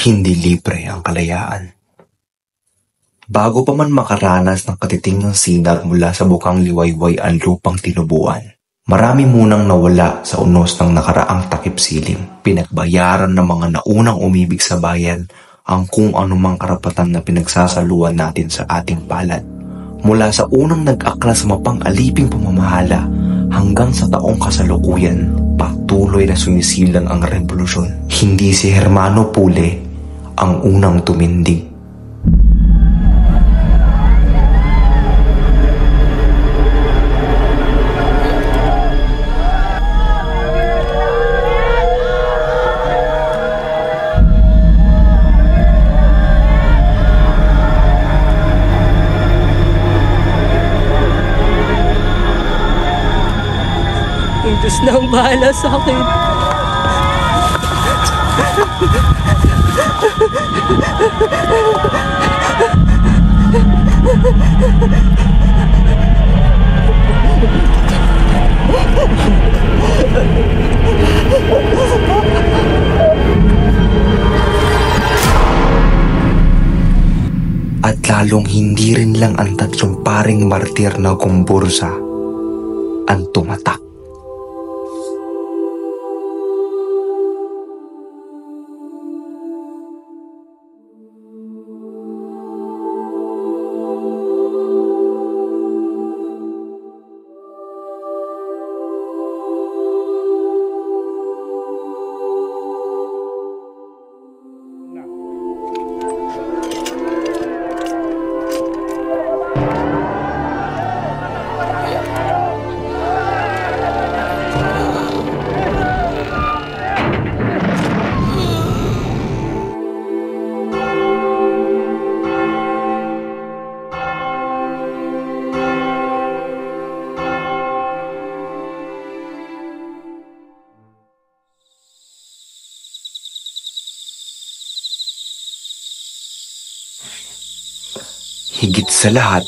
hindi libre ang kalayaan. Bago pa man makaranas ng katiting ng sinag mula sa bukang liwayway ang lupang tinubuan, marami munang nawala sa unos ng nakaraang takip silim. Pinagbayaran ng mga naunang umibig sa bayan ang kung anumang karapatan na pinagsasaluan natin sa ating palad. Mula sa unang nag-akla sa mapang-aliping pamamahala hanggang sa taong kasalukuyan, patuloy na sumisilang ang revolusyon. Hindi si Hermano Pule ang unang tumindig. Diyos na ang bahala sa akin. At lalong hindi rin lang ang tatlong paring martir na gumbursa ang tumatak. Higit sa lahat,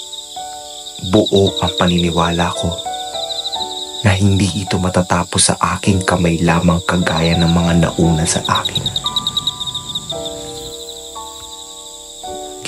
buo ang paniniwala ko na hindi ito matatapos sa aking kamay lamang kagaya ng mga nauna sa akin.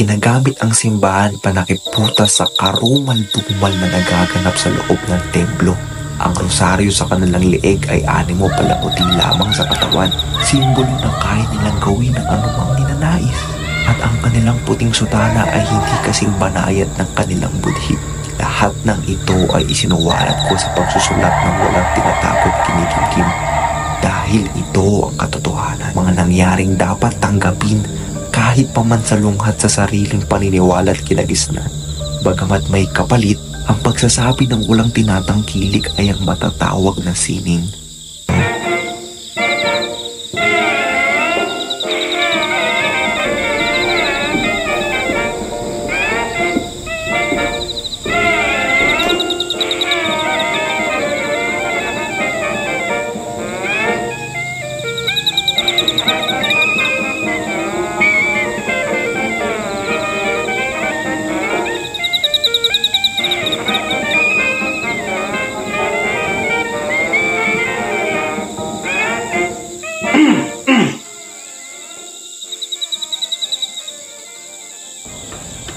Ginagamit ang simbahan panakiputas sa karumal-dumal na nagaganap sa loob ng templo. Ang rosaryo sa kanilang leeg ay animo palamuti lamang sa katawan, simbolo ng kaya nilang gawin ang anumang ninanais. At ang kanilang puting sutana ay hindi kasing banayad ng kanilang budhi. Lahat ng ito ay isinuwalat ko sa pagsusulat ng walang tinatapot kinikimkim. Dahil ito ang katotohanan, mga nangyaring dapat tanggapin kahit pa man salunghat sa sariling paniniwala at kinagisnan. Bagamat may kapalit, ang pagsasabi ng walang tinatangkilik ay ang matatawag na sining.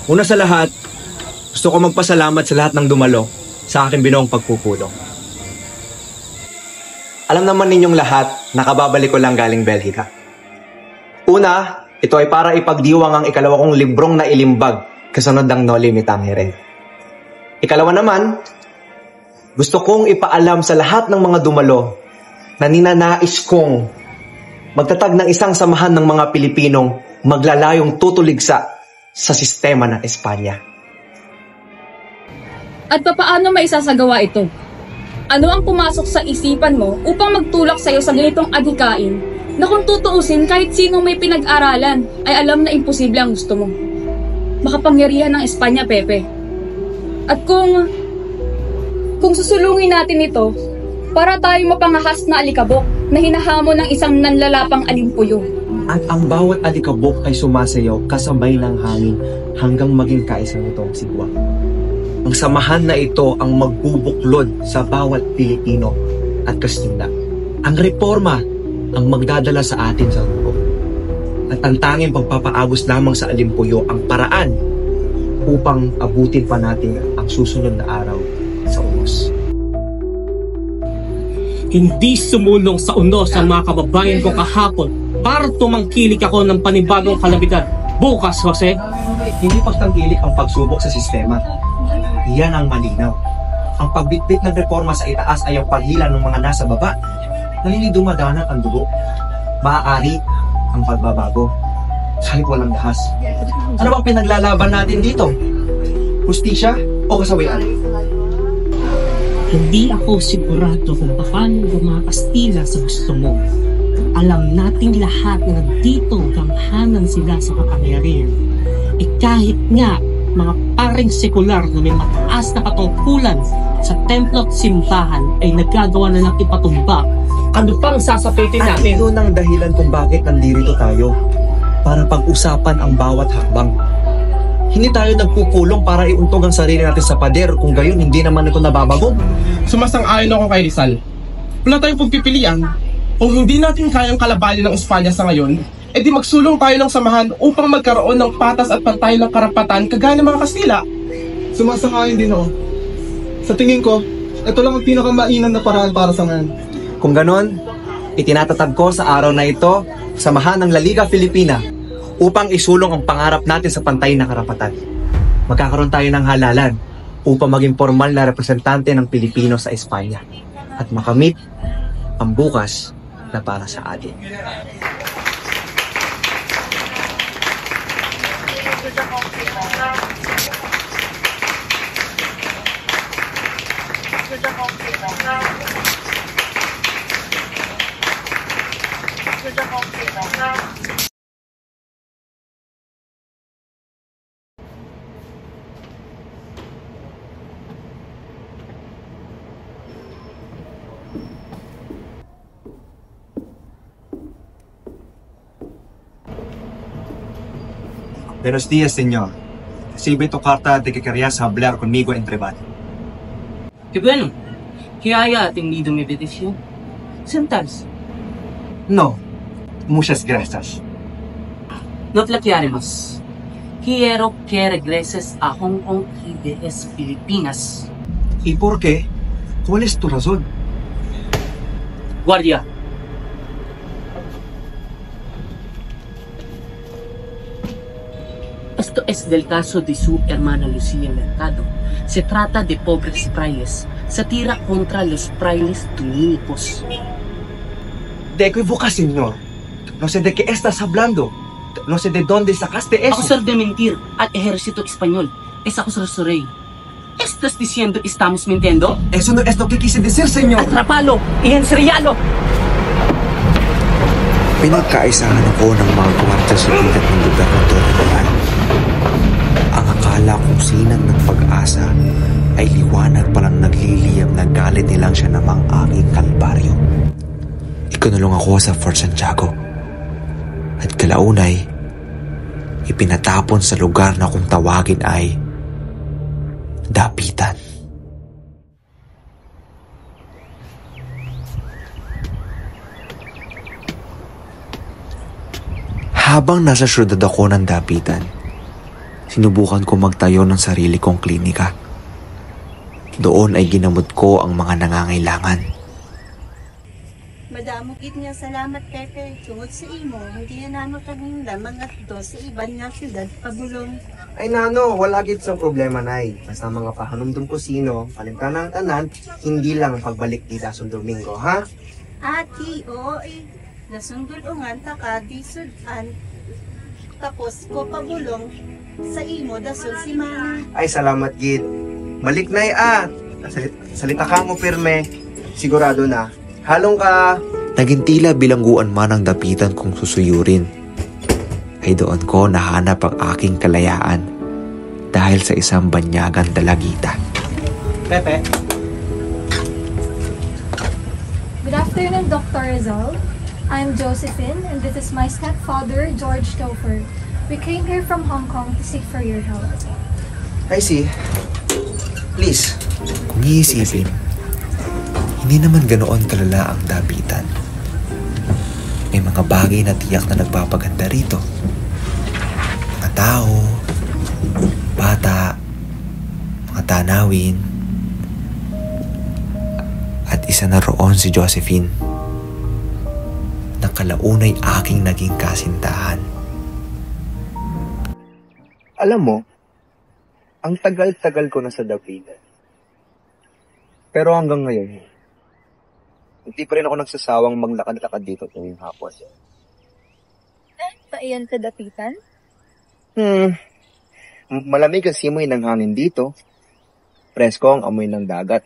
Una sa lahat, gusto ko magpasalamat sa lahat ng dumalo sa aking binuong pagpupulong. Alam naman ninyong lahat na kababalik ko lang galing Belgica. Una, ito ay para ipagdiwang ang ikalawa kong librong na ilimbag kasunod ng No Limit Tangere. Ikalawa naman, gusto kong ipaalam sa lahat ng mga dumalo na ninanais kong magtatag ng isang samahan ng mga Pilipinong maglalayong tutuligsa sa sistema ng Espanya. At papaano maisasagawa ito? Ano ang pumasok sa isipan mo upang magtulak sa'yo sa ganitong adhikain na kung tutuusin kahit sino may pinag-aralan ay alam na imposible ang gusto mo? Makapangyarihan ng Espanya, Pepe. At kung susulungin natin ito, para tayong mapangahas na alikabok na hinahamon ng isang nanlalapang alimpuyo. At ang bawat alikabok ay sumasayaw kasabay ng hangin hanggang maging kaisang itong sigwa. Ang samahan na ito ang magbubuklod sa bawat Pilipino at Kastila. Ang reforma ang magdadala sa atin sa dugo. At ang tanging pagpapaabos lamang sa alimpuyo ang paraan upang abutin pa natin ang susunod na araw sa unos. Hindi sumulong sa unos ang mga kababayan ko kahapon para tumangkilik ako ng panibagong kalamidad. Bukas, Jose, Hindi pagtangkilik ang pagsubok sa sistema. Iyan ang malinaw. Ang pagbitbit ng reforma sa itaas ay ang paghila ng mga nasa baba. Nalilidumadanan ang dugo. Maaari ang pagbabago. Kahit walang dahas. Ano bang pinaglalaban natin dito? Hustisya o kasawian? hindi ako sigurado kung paano gumakastila sa gusto mo. Alam nating lahat na nandito ganghanan sila sa kapangyarihan. Kahit nga mga paring sekular na may mataas na katungkulan sa templo at simbahan ay nagagawa na ng ipatumba. Ano pang sasapitin At natin? yun ang dahilan kung bakit nandito tayo. Para pag-usapan ang bawat hakbang. Hindi tayo nagpupulong para iuntog ang sarili natin sa pader kung gayon hindi naman ito nababago. Sumasang-ayon ako kay Rizal. Wala tayong pagpipilian. Kung hindi natin kayang kalabanin ng Espanya sa ngayon, edi magsulong tayo ng samahan upang magkaroon ng patas at pantay ng karapatan kagaya ng mga Kastila. Sumasang-ayon din ako. Sa tingin ko, ito lang ang pinakamainam na paraan para sa ngayon. Kung ganon, itinatatag ko sa araw na ito, samahan ng La Liga Filipina upang isulong ang pangarap natin sa pantay na karapatan. Magkakaroon tayo ng halalan upang maging formal na representante ng Pilipino sa Espanya at makamit ang bukas na para sa atin. Buenos días, señor. Recibe tu carta de que querías hablar conmigo en privado. Que bueno, que haya atendido mi petición. Sentarse. No, muchas gracias. No platicaremos. Quiero que regreses a Hong Kong y de las Filipinas. ¿Y por qué? ¿Cuál es tu razón? Guardia. Esto es del caso de su hermana Lucía Mercado. Se trata de pobres frailes. Satira contra los frailes dominicos. De equivoca, señor. No sé de qué estás hablando. No sé de dónde sacaste eso. Acusar de mentir al ejército español es acusar su rey. ¿Estás diciendo estamos mintiendo? Eso no es lo que quise decir, señor. Atrapalo y enserialo. Pinagkaisahan ako ng mga kwarta sa gilid ng lugar na Torreal. Ang akala kong sinag ng pag-asa ay liwanag palang nagliliyab na galit nilang siya namang aking kalbaryo. Ikinulong ako sa Fort Santiago at kalaunay ipinatapon sa lugar na kung tawagin ay Dapitan. Habang nasa syudad ako ng Dapitan, sinubukan ko magtayo ng sarili kong klinika. Doon ay ginamot ko ang mga nangangailangan. Madamo kit nga salamat kay tungod sa imo, hindi na namo kaming lamang at do sa iban nga siyudad pabulong. Ay nano, wala gid sa problema nay. Basta mga pahanumdum ko sino, palimtan ng tanan, hindi lang pagbalik kita sa Domingo, ha? Ati, oo nasundol ungan ta ka di sudan. Tapos ko pabulong sa imo dasul si Mana. Ay salamat gid. Balik nay salita ka mo pirme. Sigurado na. Halong ka. Naging tila bilangguan man ang Dapitan kung susuyurin. Ay doon ko nahanap ang aking kalayaan dahil sa isang banyagang dalagita. Pepe, Good afternoon, Dr. Rizal. I'm Josephine, and this is my stepfather, George Topher. We came here from Hong Kong to seek for your help. I see. Please. Kung iisipin, hindi naman ganoon kalala ang Dapitan. May mga bagay na tiyak na nagpapaganda rito. Mga tao, bata, mga tanawin, at isa na roon si Josephine, na kalaunay aking naging kasintahan. Alam mo, ang tagal-tagal ko na sa Dapitan. Pero hanggang ngayon, hindi pa rin ako nagsasawang maglakad-lakad dito tuwing hapon. Pa iyan sa Dapitan? Malamig ang simoy ng hangin dito. Presko ang amoy ng dagat.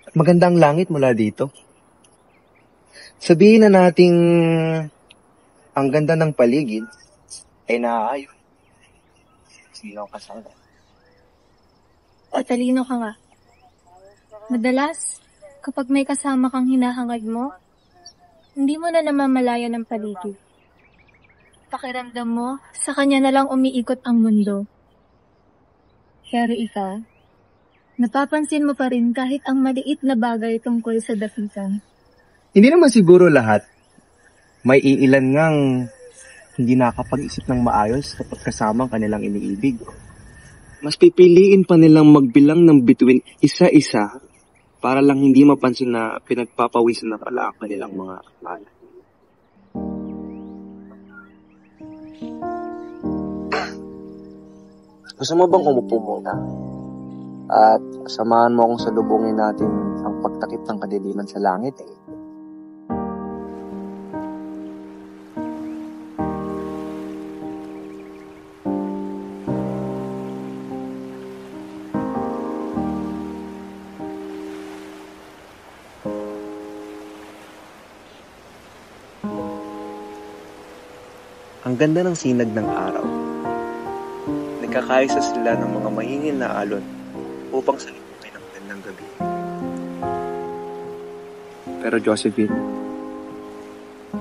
At maganda ang langit mula dito. Sabihin na nating ang ganda ng paligid ay naaayon. Sino ang kasama? O talino ka nga. Madalas, kapag may kasama kang hinahangad mo, hindi mo na namamalayan ang paligid. Pakiramdam mo, sa kanya na lang umiikot ang mundo. Pero ikaw, napapansin mo pa rin kahit ang maliit na bagay tungkol sa Dapitan. Hindi naman siguro lahat. May iilan ngang hindi nakakapag-isip ng maayos kapag kasama ang kanilang iniibig. Mas pipiliin pa nilang magbilang ng bituin isa-isa para lang hindi mapansin na pinagpapawisan na pala ang kanilang mga akala. Gusto mo bang umupo muna? At samahan mo akong salubungin natin ang pagtakip ng kadiliman sa langit eh. Ang ganda ng sinag ng araw. Nagkakaisa sila ng mga mahingin na alon upang salubungin ang gandang gabi. Pero Josephine,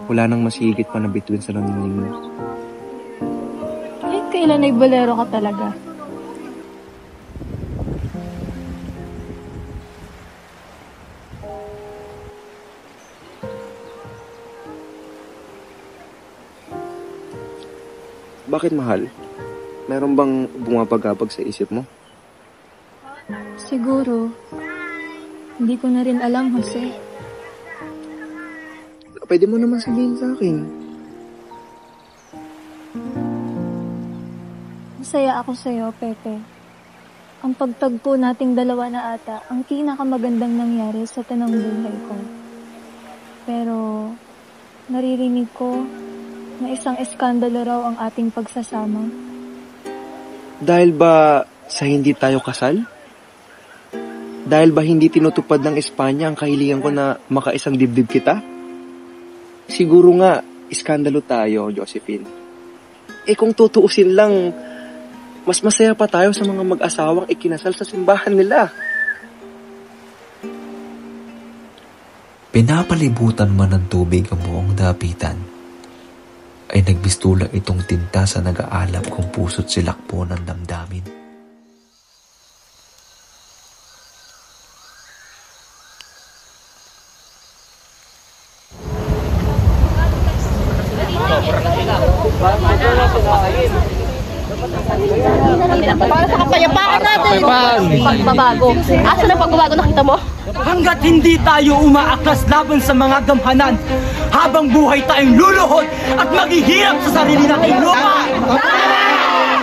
wala nang masigit pa na bituin sa naningning mo. Kahit kailan ay bolero ka talaga. Bakit mahal? Meron bang bumabagabag sa isip mo? Siguro, hindi ko na rin alam, Jose. Pwede mo naman sabihin sa akin. Masaya ako sa'yo, Pepe. Ang pagtagpo nating dalawa na ata ang pinakamagandang nangyari sa tanang buhay ko. Pero, naririnig ko na isang eskandalo raw ang ating pagsasama. Dahil ba sa hindi tayo kasal? Dahil ba hindi tinutupad ng Espanya ang kahilingan ko na makaisang dibdib kita? Siguro nga, iskandalo tayo, Josephine. Eh kung tutuusin lang, mas masaya pa tayo sa mga mag-asawang ikinasal sa simbahan nila. Pinapalibutan man ng tubig ang buong Dapitan, ay nagbistula itong tinta sa nag-aalab kong puso't silakpo ng damdamin. Para sa kapayapaan natin. Pagbabago. Asa na pagbabago nakita mo? Hanggat hindi tayo umaaklas laban sa mga gamhanan, habang buhay tayong luluhod at maghihirap sa sarili nating lupa.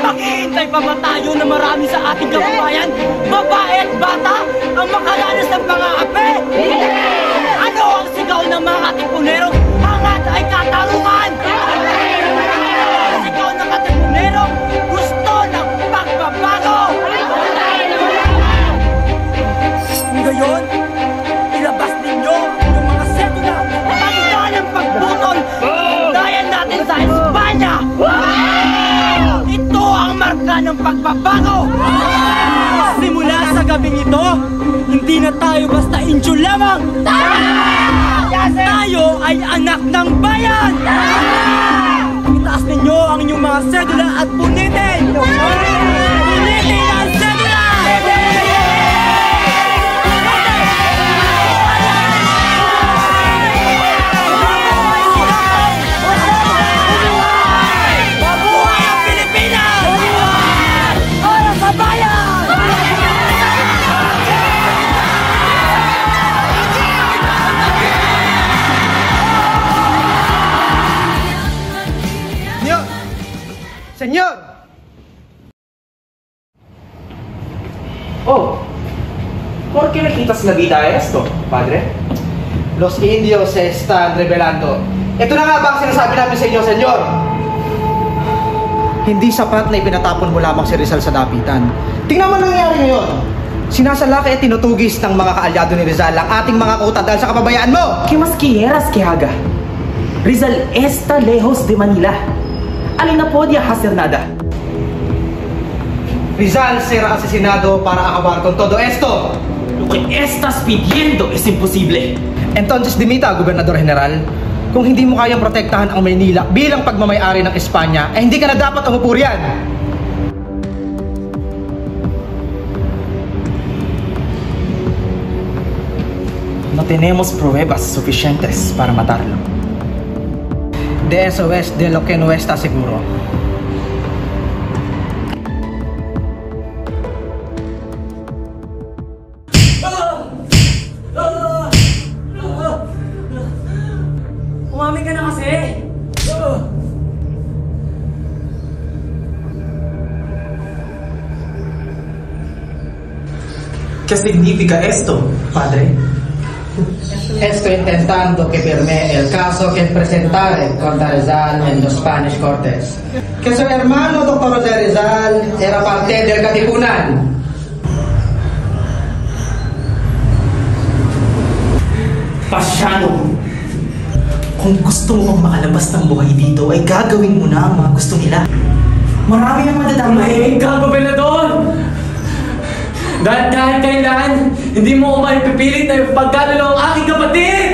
Maghihintay pa ba tayo na marami sa ating kababayan, babae at bata, ang makaranas ng mga ape? Ano ang sigaw ng mga tipunero? Hangad ay katarungan! Ang sigaw ng katipunero, gusto ng pagbabago! Ngayon, ilabas ninyo yung mga setula handa ng pagbutol. Dayan natin sa Espanya. Ito ang marka ng pagbabago. Simula sa gabing ito, hindi na tayo basta injo lamang. Tayo ay anak ng bayan. Itaas ninyo ang inyong mga sedula at punitin. Punitin ang sedula. Oh, ¿por qué le quitas la vida a esto, padre? Los indios se están rebelando. Ito na nga ba ang sinasabi namin sa inyo, senyor? Hindi sapat na ipinatapon mo lamang si Rizal sa dapitan. Tingnan mo nangyayari ngayon. Sinasalaki at tinutugis ng mga kaalyado ni Rizal ang ating mga kuta dahil sa kapabayaan mo. ¿Qué más quieras que haga? Rizal está lejos de Manila. Alin na podía hacer nada. Rizal será asesinado para acabar con todo esto. Lo que estás pidiendo es imposible. Entonces dimita, Gobernador General. Kung hindi mo kayang protektahan ang Maynila bilang pagmamayari ng Espanya, hindi ka na dapat umupo riyan. No tenemos pruebas suficientes para matarlo. De eso es de lo que no está seguro. Umami ka na kasi! ¿Qué significa esto, padre? Estoy intentando que firme el caso que presentaré contra Rizal en los Spanish Cortes. Que su hermano, Dr. Jose Rizal, era parte del Katipunan. Pasyano! Kung gusto mo makalabas ng buhay dito, ay gagawin mo na ang mga gusto nila. Marami nang madadamay. Ikaw, Gobernador! Dahil kailan, hindi mo umay pipilit na yung pagkalalo ang aking kapatid!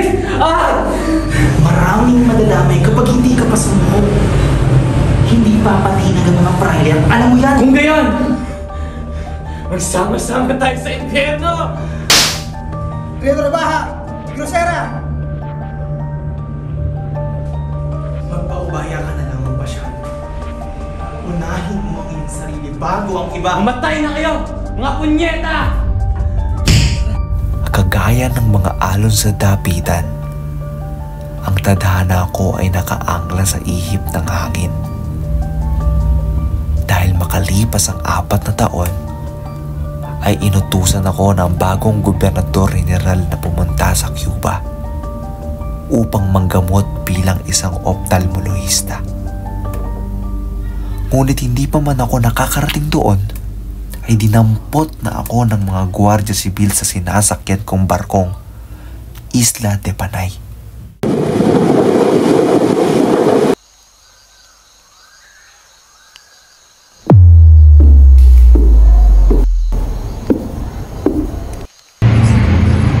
Maraming madadamay kapag hindi ka pa sumuko. Hindi papatinag ang mga prayer. Alam mo yan! Kung gayon, magsama-sama tayo sa impyerno! Pedro Baja! Grosera! Magpaubaya ka na lang mo pa siya. Unahin mo ang iyong sarili bago ang iba. Mamatay na kayo! Mga punyeta! Kagaya ng mga alon sa dapitan, ang tadhana ko ay nakaangla sa ihip ng hangin. Dahil makalipas ang 4 na taon, ay inutusan ako ng bagong gobernador general na pumunta sa Cuba upang manggamot bilang isang ophthalmologista. Ngunit hindi pa man ako nakakarating doon, ay dinampot na ako ng mga gwardiya sibil sa sinasakyan kong barkong Isla de Panay.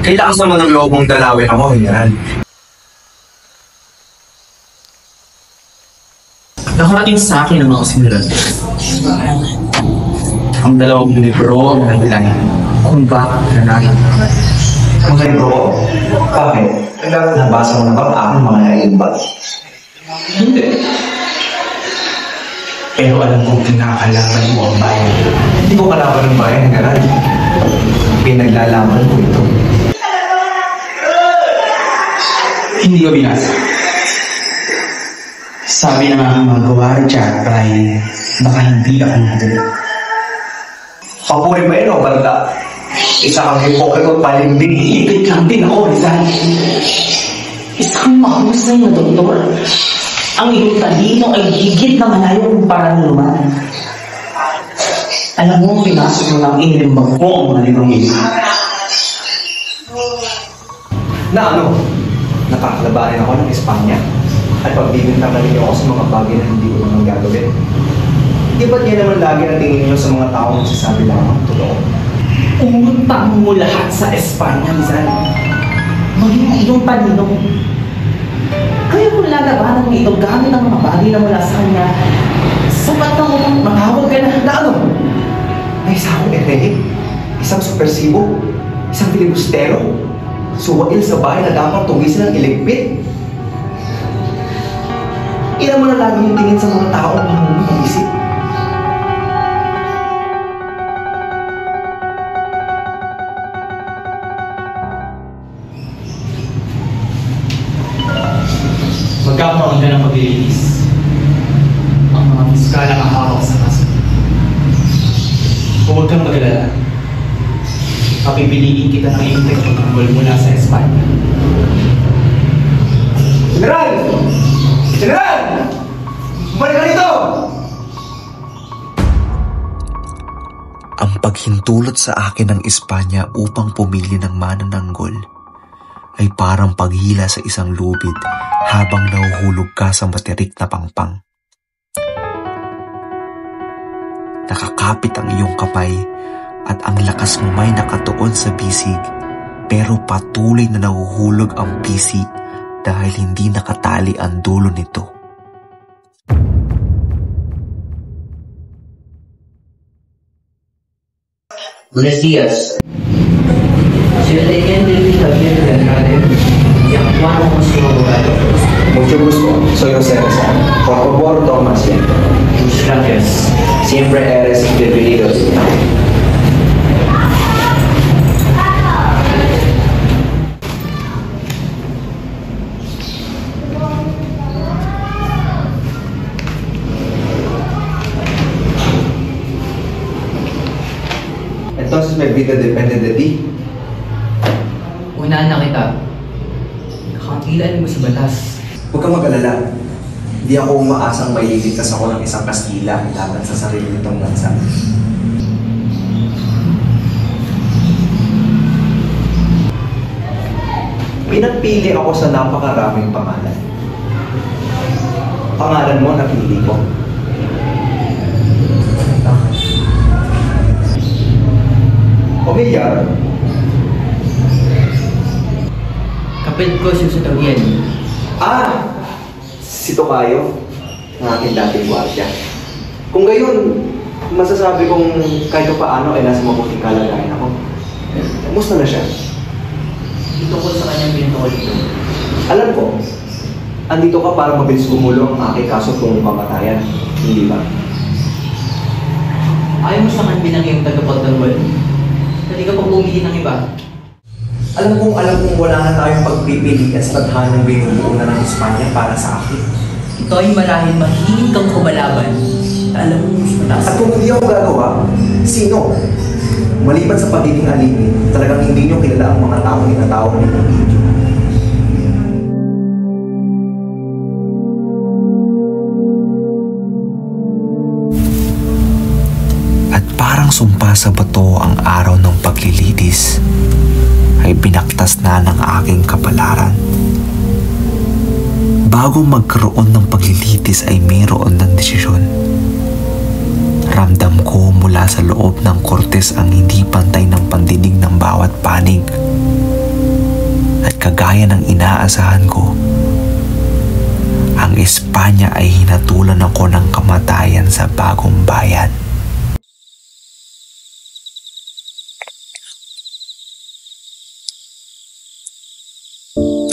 Kailangan naman ng loob mong dalawin ako, General. Nakarating sa akin ang mga sinulat. Ang 2 libro ng bilang kung bakit nanay. Ang libro? Bakit? Nabasa mo na ba ang mga naiimbag? Hindi. Pero alam kong kinakalaban mo ang bayan. Hindi ko kalaban ng bayan, General. Pinaglalaman ko ito. Hindi ko binasa. Sabi ng aking mga gwardiya ay baka hindi ako madali. Papuri ba yun o balda? Isa kang hipokrito palimbing. Iipit lang din ako, Rizal. Isang mahusay na doktor. Ang iyong talino ay higit na malayo kumpara ng luman. Alam mo, pinasok mo lang inilimbag ko ang mga librong ito. Na ano? Nakakalabanin ako ng Espanya at pagbibintangan ninyo ako sa mga bagay na hindi ko naman gagawin. Di ba't yan naman lagi ang tingin niyo sa mga taong nagsasabi lang ang totoo? Umutang mo lahat sa Espanya, Rizal. Maging ang iyong talino. Kaya kung lalabanan mo ito gamit ang mga bagay na mula sa kanya, sapat na mo makawag ka na ano? May isa akong etehe, isang supersibo, isang filibustero, suwail sa bahay na dapat tugisin ng iligpit. Ilan mo na lagi yung tingin sa mga taong mahulog ng isip. Magkakaroon ka ng paglilinis. Ang mga piskal ang hawak sa kaso. Huwag kang mag-alala. papipiliin kita ng iyong teknikol mula sa Espanya. General! General! Balik ka dito! Ang paghintulot sa akin ng Espanya upang pumili ng manananggol ay parang paghila sa isang lubid habang nahuhulog ka sa matirik na pangpang. Nakakapit ang iyong kapay at ang lakas mo may nakatuon sa bisig, pero patuloy na nahuhulog ang pisi dahil hindi nakatali ang dulo nito. Buenos días. Soy el teniente Luis Javier de Andrade y actuamos como su abogado. Mucho gusto. Soy José Rizal. Por favor, toma asiento. Muchas gracias. Siempre eres bienvenido. Entonces mi vida depende de ti. Unahan na kita. Nakakilan mo sa batas. Huwag kang mag-alala. Hindi ako umaasang mailigtas ako ng isang Kastila laban sa sarili nitong bansa. Pinagpili ako sa napakaraming pangalan. Pangalan mo napili ko. Pamilyar? Kapit ko si Sutorian. Si Tokayo, ng aking dating gwardiya. Kung gayon, masasabi kong kahit paano ay nasa mabuting kalagayan ako. Kumusta na siya? Tungkol sa kanyang pinutungkol dito. Alam ko, andito ka para mabilis gumulong ang aking kaso kung pamatayan. Hindi ba? Ayaw mo sa akin bilang iyong tagapagtanggol. Hindi ka pang bumili ng iba. Alam kong wala na tayong pagpipili at tadhanang binubuo na ng Espanya para sa akin. Ito ay marahil mahilig kang kumalaban. Alam mo mas mataas. At kung hindi ako gagawa, sino? Maliban sa pagiging alipin, talagang hindi nyo kilala ang mga taong inatawag nitong video. At parang sumpa sa bato ang araw ng paglilitis, ay binaktas na ng aking kapalaran. Bago magkaroon ng paglilitis ay mayroon ng desisyon. Ramdam ko mula sa loob ng Kortes ang hindi pantay ng pandinig ng bawat panig. At kagaya ng inaasahan ko, ang Espanya ay hinatulan ako ng kamatayan sa bagong bayan.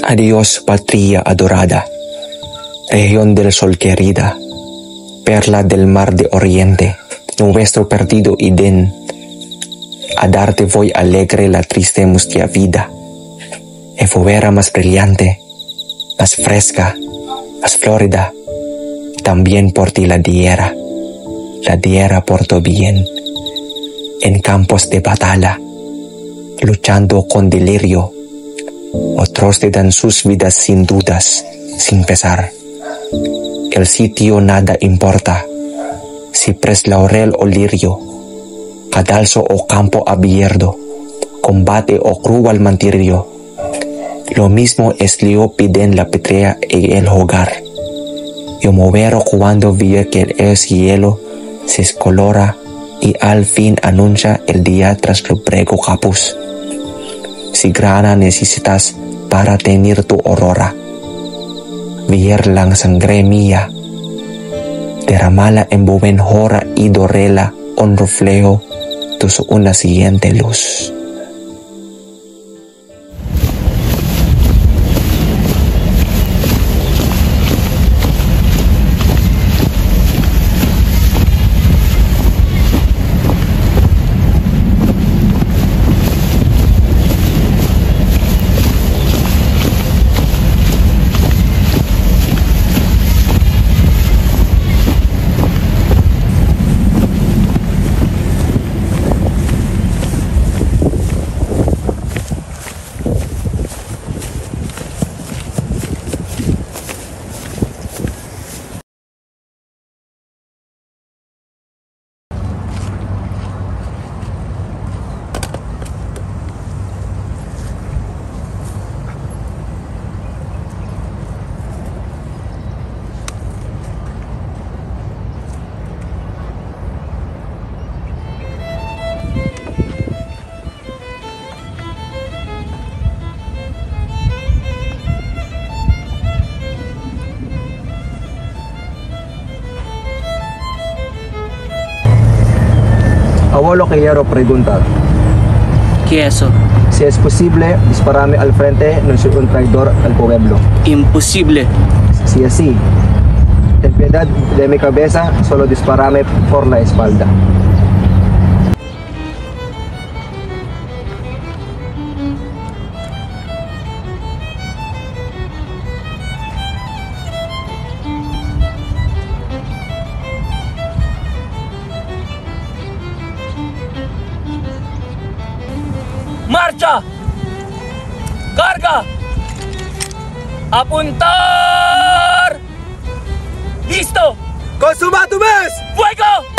Adiós, patria adorada, región del sol querida, perla del mar de oriente, nuestro perdido Edén. A darte voy alegre la triste mustia vida, efubera más brillante, más fresca, más florida, también por ti la diera portó bien, en campos de batalla, luchando con delirio. Otros te dan sus vidas sin dudas, sin pesar. El sitio nada importa, ciprés, laurel o lirio, cadalso o campo abierto, combate o cruel martirio. Lo mismo es lío piden la patria y el hogar. Yo movero cuando vi que el cielo se escolora y al fin anuncia el día tras lo prego capuz. Si grana necesitas para tener tu aurora, ver la sangre mía, derramala en buen hora y dorela un reflejo de una siguiente luz. solo quiero preguntar. ¿Qué es eso? Si es posible, disparame al frente, no soy un traidor al pueblo. Imposible. Si así, ten piedad de mi cabeza, solo disparame por la espalda. ¡Marcha! ¡Carga! ¡Apuntar! ¡Listo! ¡Consumado mes! ¡Fuego!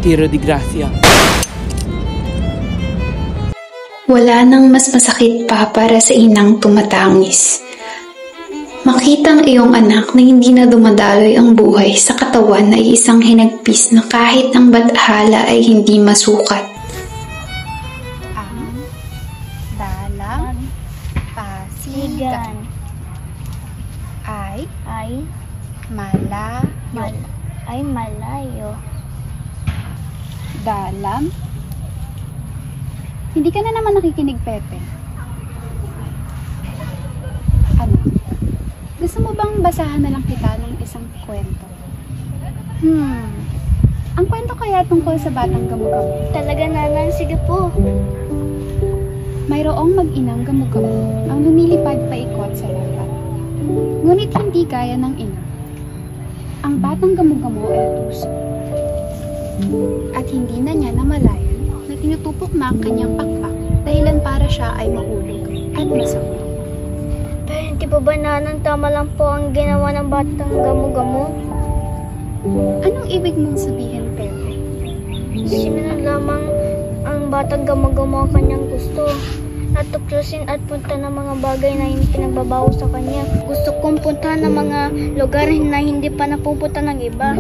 Tiro di gracia. Wala nang mas masakit pa para sa inang tumatangis. Makitang iyong anak na hindi na dumadaloy ang buhay sa katawan ay isang hinagpis na kahit ang bathala ay hindi masukat. Ang dalang pasigan ay malayo. Dalam? Hindi ka na naman nakikinig, Pepe. Ano? Gusto mo bang basahan na lang kita ng isang kwento? Ang kwento kaya tungkol sa batang gamu-gamu? Talaga, Nanay? Sige po. Mayroong mag-inang gamu-gamu ang lumilipad paikot sa lupa. Ngunit hindi gaya ng ina. Ang batang gamu-gamu ay tuso. At hindi na niya namalayan na tinutupok na ang kanyang pakpak dahilan para siya ay mahulog at masama. Pero hindi pa ba, Nanay, tama lang po ang ginawa ng batang gamu-gamu? Anong ibig mong sabihin, Pepe? Sino na lamang ang batang gamu-gamu ang kanyang gusto? At tuklusin at punta ng mga bagay na hindi pinagbabago sa kanya. Gusto kong punta ng mga lugar na hindi pa napupunta ng iba.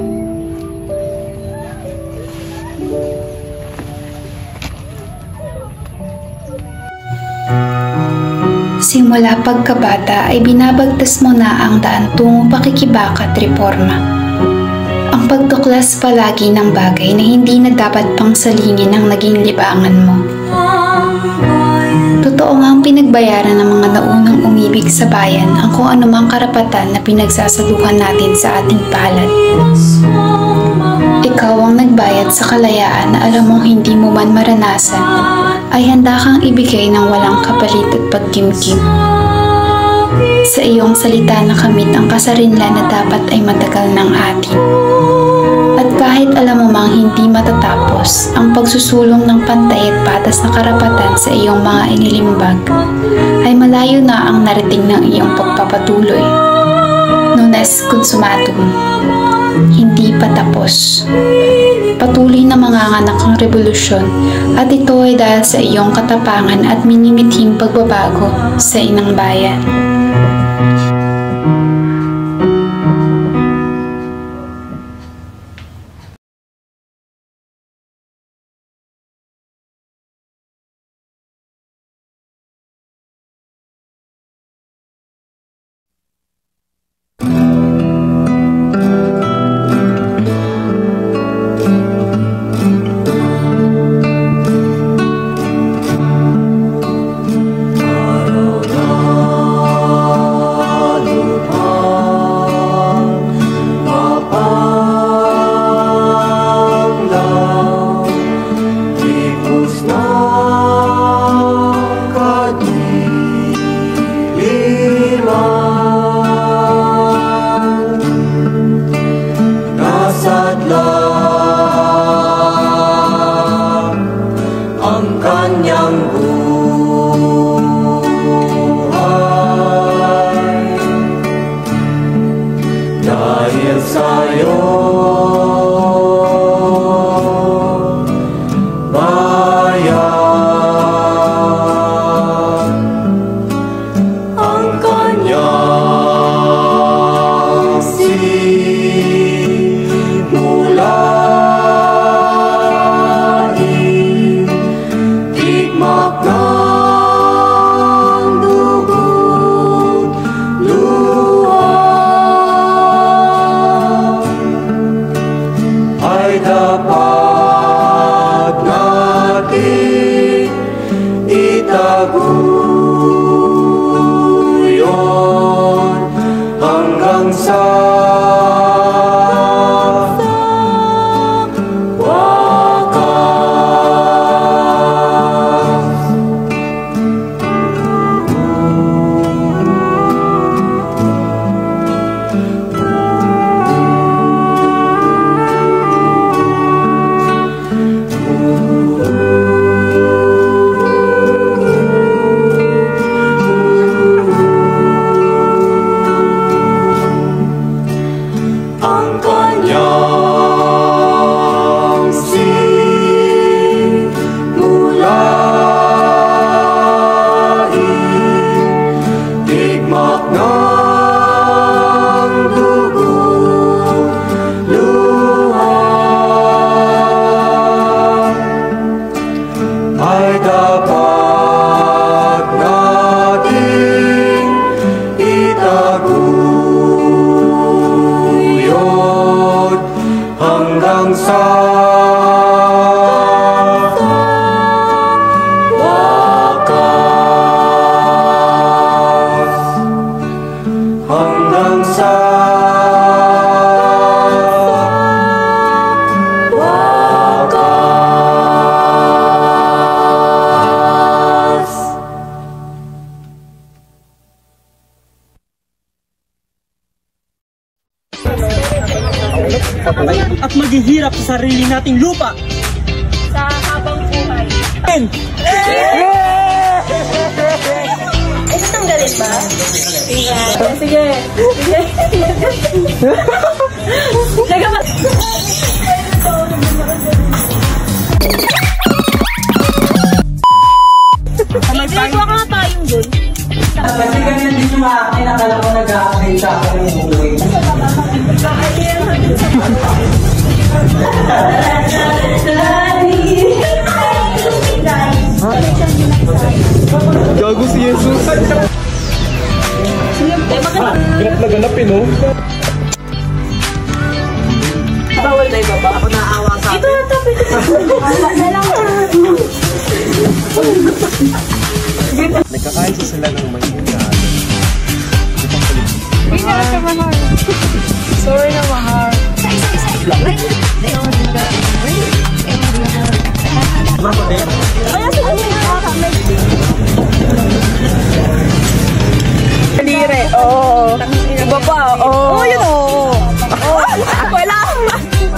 Simula pagkabata ay binabagtas mo na ang daan tungo pakikibaka at reforma. Ang pagtuklas palagi ng bagay na hindi na dapat pang salingin ang naging libangan mo. Totoo nga ang pinagbayaran ng mga naunang umibig sa bayan ang kung anumang karapatan na pinagsasaluhan natin sa ating palad. Ikaw ang nagbayad sa kalayaan na alam mong hindi mo man maranasan, ay handa kang ibigay ng walang kapalit at pagkimkim. Sa iyong salita nakamit ang kasarinlan na dapat ay matagal ng atin. At kahit alam mo mang hindi matatapos ang pagsusulong ng pantay at patas na karapatan sa iyong mga inilimbag, ay malayo na ang narating ng iyong pagpapatuloy. Nunes consumatum. Hindi pa tapos. Patuloy na manganganak ang revolusyon at ito ay dahil sa iyong katapangan at minimithing pagbabago sa inang bayan. ay dapat natin itaguyod hanggang sa at maghihirap sa sarili nating lupa Sa habang buhay. Ito tanggalin ba? Sige. Nagagawa ka nga tayong dun. Kasi ganyan din yung akin, akala ko nag-a-update sa akin yung buhay. Gago si Jesus. Ganap na ganap eh, no? Bawal na ibaba. Ako naawa sa akin. Ito na to. Na lang. Nagkakaisa sila ng mahina. Hindi na siya mahal. Sorry na mahal. Kalire, oo. Iba pa, oo. Oo, yun oo. Wala.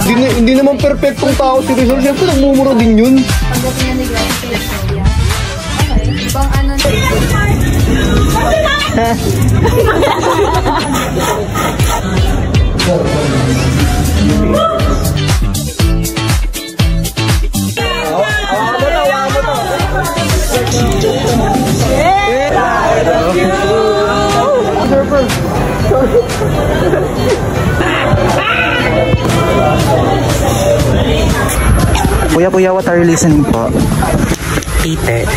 Hindi naman perfectong tao si Rizal. Siyempre, nagmumuro din yun. Pagdating na naglalang sila sa Korea. Ibang ano na. Kuya, what are you listening po? Ite.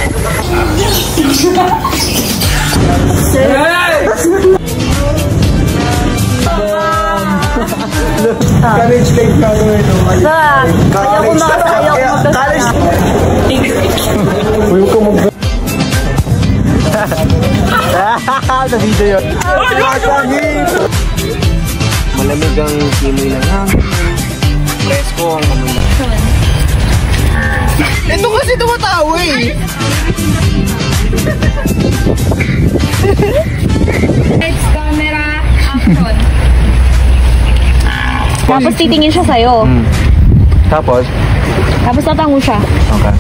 College life ka rin. Ayaw ko college. Ayaw ko mag... Sa video yun. Malamig ang kimoy ng hangin. Presko ang amoy. Ito kasi tumatawa eh. Lights, camera, action. Tapos titingin siya sa'yo. Tapos? Tapos tatango siya. Okay.